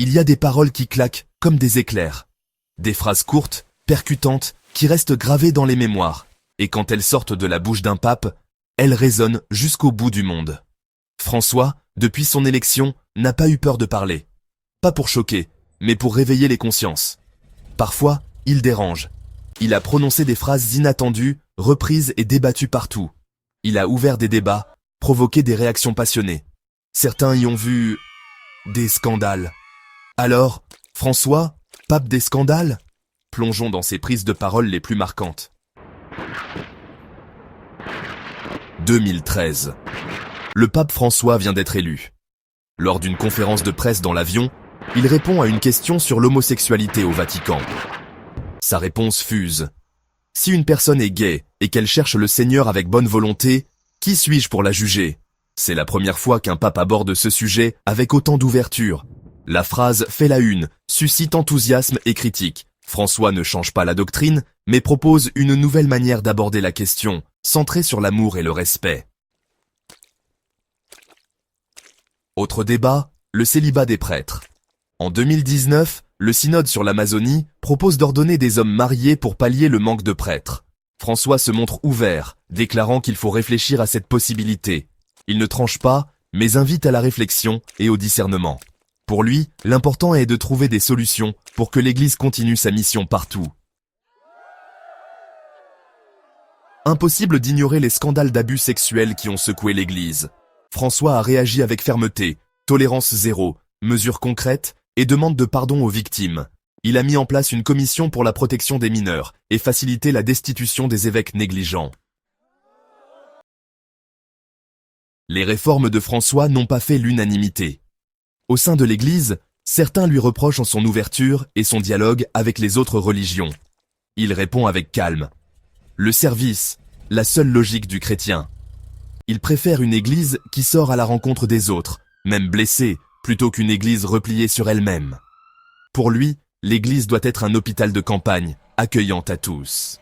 il y a des paroles qui claquent comme des éclairs. Des phrases courtes, percutantes, qui restent gravées dans les mémoires. Et quand elles sortent de la bouche d'un pape, elles résonnent jusqu'au bout du monde. François, depuis son élection, n'a pas eu peur de parler. Pas pour choquer, mais pour réveiller les consciences. Parfois, il dérange. Il a prononcé des phrases inattendues, reprises et débattues partout. Il a ouvert des débats, provoqué des réactions passionnées. Certains y ont vu des scandales. Alors, François, pape des scandales? Plongeons dans ses prises de parole les plus marquantes. 2013. Le pape François vient d'être élu. Lors d'une conférence de presse dans l'avion, il répond à une question sur l'homosexualité au Vatican. Sa réponse fuse. Si une personne est gay et qu'elle cherche le Seigneur avec bonne volonté, qui suis-je pour la juger? C'est la première fois qu'un pape aborde ce sujet avec autant d'ouverture. La phrase fait la une, suscite enthousiasme et critique. François ne change pas la doctrine, mais propose une nouvelle manière d'aborder la question, centrée sur l'amour et le respect. Autre débat, le célibat des prêtres. En 2019, le synode sur l'Amazonie propose d'ordonner des hommes mariés pour pallier le manque de prêtres. François se montre ouvert, déclarant qu'il faut réfléchir à cette possibilité. Il ne tranche pas, mais invite à la réflexion et au discernement. Pour lui, l'important est de trouver des solutions pour que l'Église continue sa mission partout. Impossible d'ignorer les scandales d'abus sexuels qui ont secoué l'Église. François a réagi avec fermeté, tolérance zéro, mesures concrètes et demande de pardon aux victimes. Il a mis en place une commission pour la protection des mineurs et facilité la destitution des évêques négligents. Les réformes de François n'ont pas fait l'unanimité. Au sein de l'Église, certains lui reprochent son ouverture et son dialogue avec les autres religions. Il répond avec calme. Le service, la seule logique du chrétien. Il préfère une Église qui sort à la rencontre des autres, même blessée, plutôt qu'une Église repliée sur elle-même. Pour lui, l'Église doit être un hôpital de campagne, accueillant à tous.